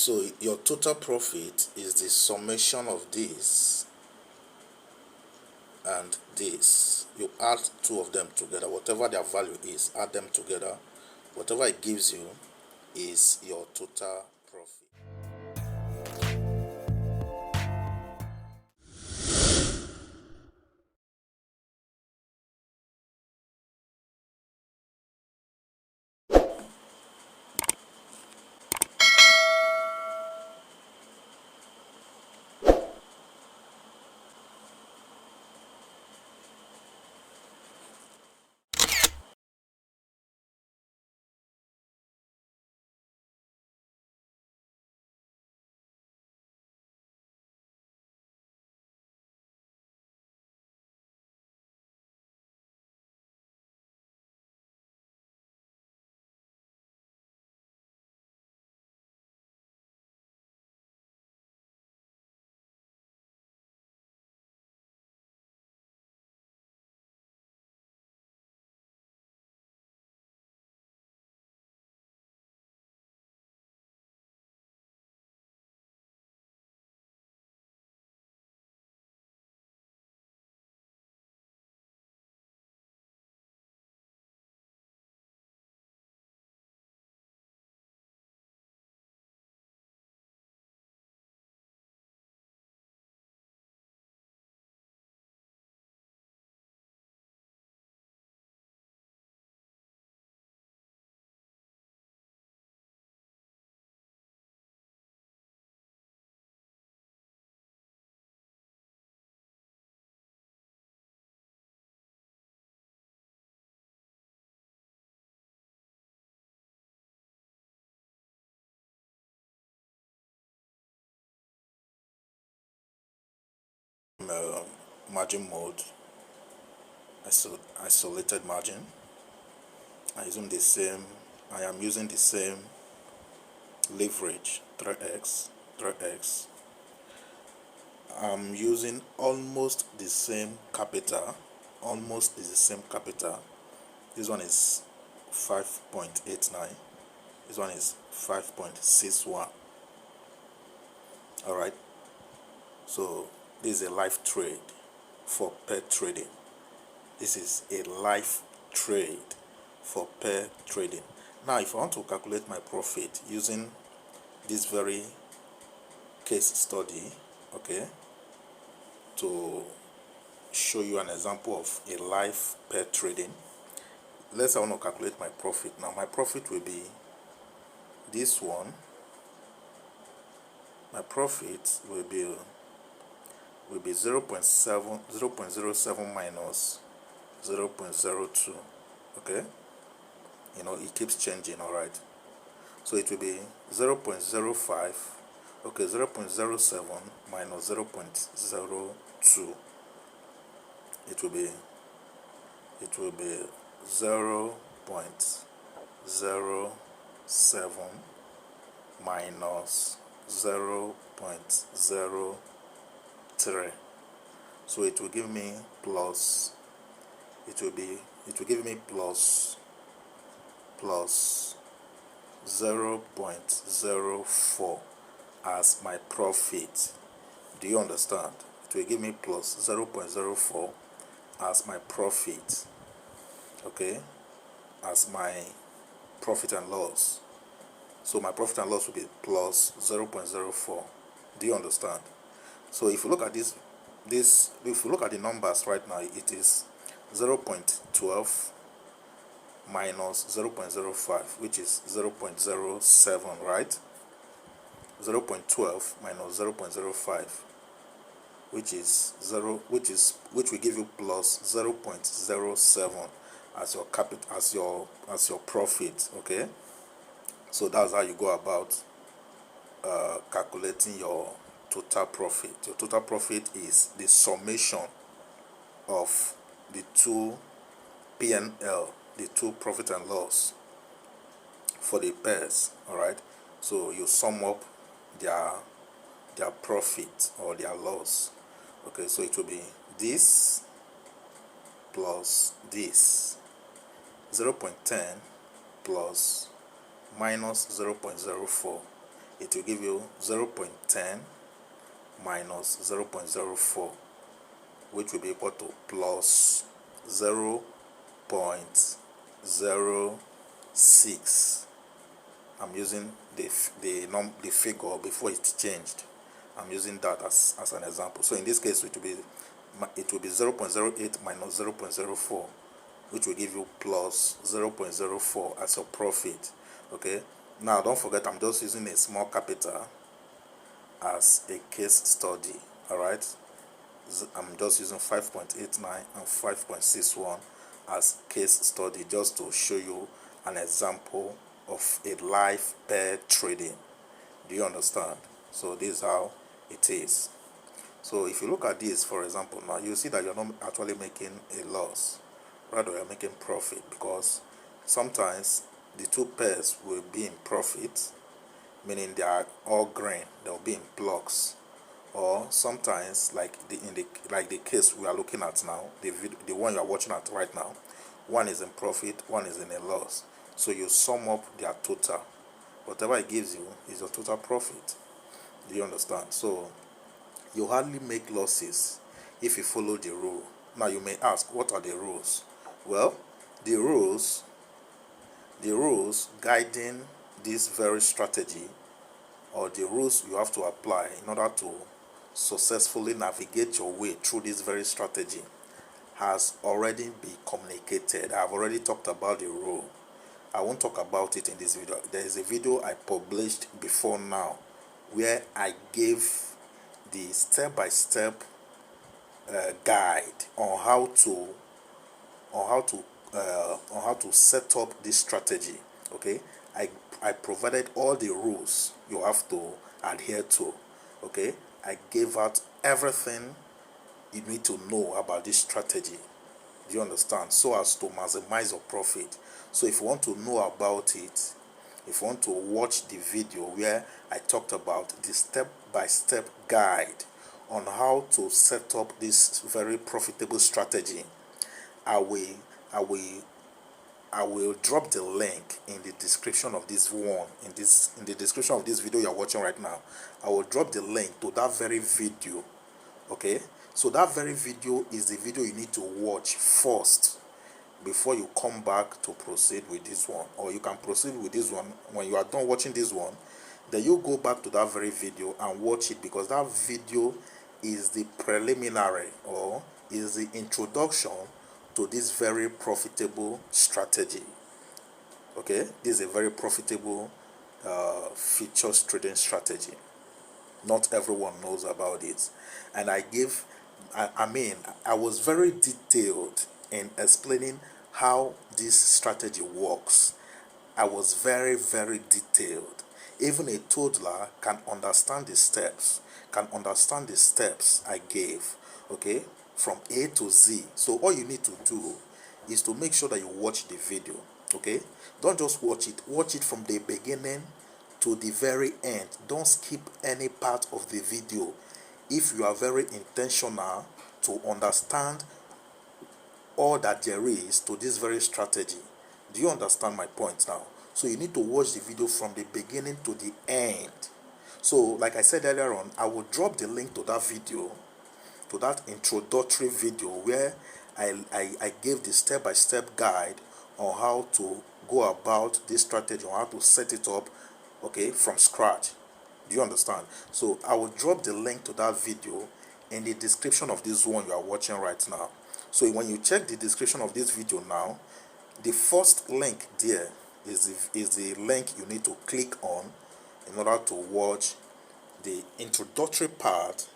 So your total profit is the summation of this and this. You add two of them together, whatever their value is, add them together. Whatever it gives you is your total profit. uh, Margin mode, isolated margin. I am using the same leverage 3x. I'm using almost the same capital. This one is 5.89. This one is 5.61. All right. So this is a live trade for pair trading. This is a live trade for pair trading. Now, if I want to calculate my profit using this very case study, okay, to show you an example of a live pair trading, let's say I want to calculate my profit. Now, my profit will be this one. My profit will be 0.07 minus 0.02. Okay, it keeps changing. All right, so it will be 0.05. Okay, 0.07 minus 0.02. It will be 0.07 minus 0.03. So it will give me plus. It will give me plus 0.04 as my profit. Do you understand? It will give me plus 0.04 as my profit. Okay, as my profit and loss. So my profit and loss will be plus 0.04. Do you understand? So if you look at if you look at the numbers right now, it is 0.12 minus 0.05, which is 0.07, right? 0.12 minus 0.05, which will give you plus 0.07 as your capital, as your profit. Okay, so that's how you go about calculating your total profit. Your total profit is the summation of the two P&L, the two profit and loss for the pairs. All right, so you sum up their profit or their loss. Okay, so it will be this plus this, 0.10 plus minus 0.04 it will give you 0.10 minus 0.04, which will be equal to plus 0.06. I'm using the figure before it changed. I'm using that as an example. So in this case, it will be 0.08 minus 0.04, which will give you plus 0.04 as your profit. Okay. Now don't forget, I'm just using a small capital as a case study. All right. I'm just using 5.89 and 5.61 as case study, just to show you an example of a live pair trading. Do you understand? So this is how it is. So if you look at this, for example, now you see that you're not actually making a loss, rather you're making profit, because sometimes the two pairs will be in profit, meaning they are all green, they'll be in blocks. Or sometimes, like the case we are looking at now, the one you are watching at right now, one is in profit, one is in a loss. So you sum up their total, whatever it gives you is your total profit. Do you understand? So you hardly make losses if you follow the rule. Now you may ask, what are the rules? Well, the rules guiding this very strategy, or the rules you have to apply in order to successfully navigate your way through this very strategy, has already been communicated. I've already talked about the rule. I won't talk about it in this video. There is a video I published before now where I gave the step-by-step guide on how to set up this strategy. Okay, I provided all the rules you have to adhere to. Okay, I gave out everything you need to know about this strategy. Do you understand? So as to maximize your profit. So if you want to know about it, if you want to watch the video where I talked about the step-by-step guide on how to set up this very profitable strategy, I will drop the link in the description of this one, in the description of this video you're watching right now. I will drop the link to that very video. Okay, so that very video is the video you need to watch first before you come back to proceed with this one. Or you can proceed with this one when you are done watching this one, then you go back to that very video and watch it, because that video is the preliminary, or is the introduction to this very profitable strategy. Okay, this is a very profitable futures trading strategy. Not everyone knows about it, and I was very detailed in explaining how this strategy works. I was very, very detailed. Even a toddler can understand the steps, I gave, okay, from A to Z. So all you need to do is to make sure that you watch the video. Okay, don't just watch it from the beginning to the very end. Don't skip any part of the video if you are very intentional to understand all that there is to this very strategy. Do you understand my point now? So you need to watch the video from the beginning to the end. So like I said earlier on, I will drop the link to that video, to that introductory video where I gave the step-by-step guide on how to go about this strategy, on how to set it up, okay, from scratch. Do you understand? So I will drop the link to that video in the description of this one you are watching right now. So when you check the description of this video now, the first link there is the link you need to click on in order to watch the introductory part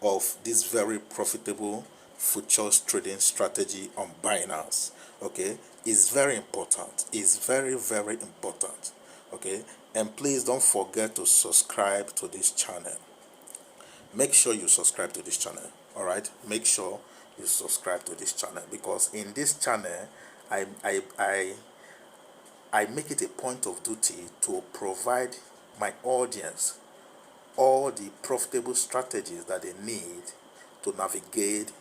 of this very profitable futures trading strategy on Binance. Okay, it's very important. It's very, very important. Okay, and please don't forget to subscribe to this channel. Make sure you subscribe to this channel. All right, make sure you subscribe to this channel, because in this channel I make it a point of duty to provide my audience all the profitable strategies that they need to navigate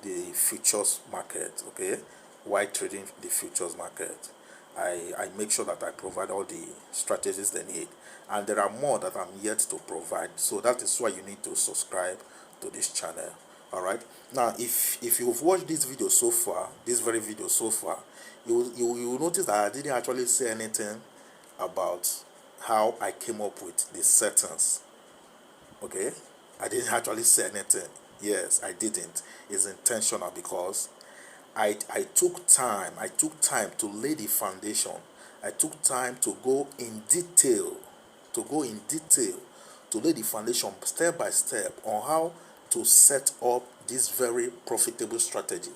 the futures market, okay, while trading the futures market. I make sure that I provide all the strategies they need, and there are more that I'm yet to provide. So that is why you need to subscribe to this channel. All right. Now, if you've watched this video so far, this very video so far, you will notice that I didn't actually say anything about how I came up with the settings. Okay, I didn't actually say anything. Yes, I didn't. It's intentional because I took time to lay the foundation. I took time to go in detail, to lay the foundation step by step on how to set up this very profitable strategy.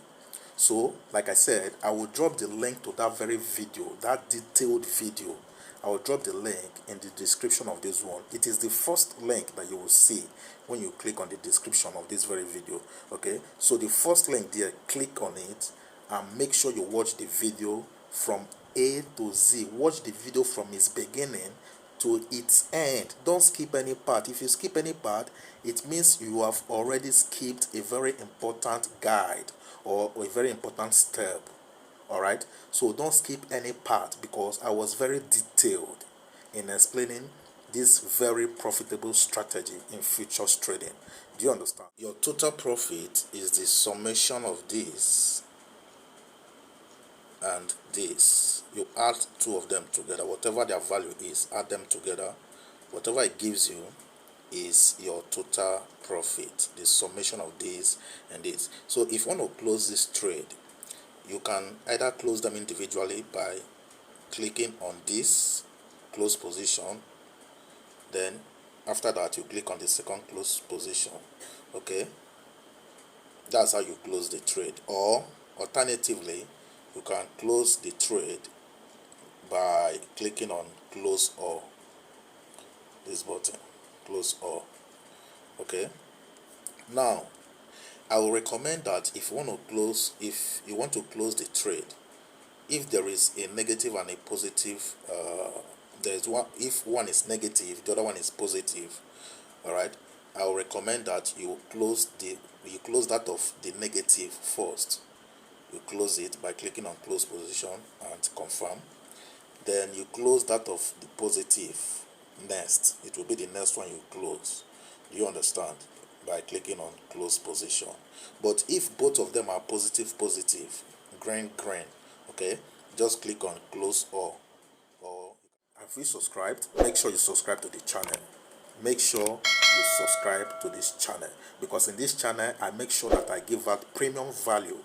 So, like I said, I will drop the link to that very video, that detailed video. I will drop the link in the description of this one. It is the first link that you will see when you click on the description of this very video. Okay, so the first link there, click on it and make sure you watch the video from A to Z. Watch the video from its beginning to its end. Don't skip any part. If you skip any part, it means you have already skipped a very important guide or a very important step. All right, so don't skip any part because I was very detailed in explaining this very profitable strategy in futures trading. Do you understand? Your total profit is the summation of this and this. You add two of them together, whatever their value is, add them together. Whatever it gives you is your total profit, the summation of this and this. So if you want to close this trade, you can either close them individually by clicking on this close position, then after that you click on the second close position. Okay, that's how you close the trade. Or alternatively, you can close the trade by clicking on close all, this button, close all. Okay, now I will recommend that if you want to close the trade, if there is a negative and a positive, if one is negative, the other one is positive. All right, I will recommend that you close that of the negative first. You close it by clicking on close position and confirm. Then you close that of the positive next. It will be the next one you close. Do you understand? By clicking on close position. But if both of them are positive, green, okay, just click on close all. Or have you subscribed? Make sure you subscribe to the channel. Make sure you subscribe to this channel, because in this channel I make sure that I give out premium value.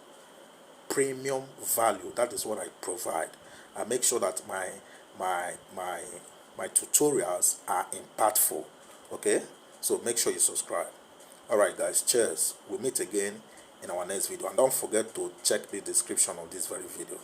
That is what I provide. I make sure that my tutorials are impactful. Okay, so make sure you subscribe. All right guys, cheers. We'll meet again in our next video, and don't forget to check the description of this very video.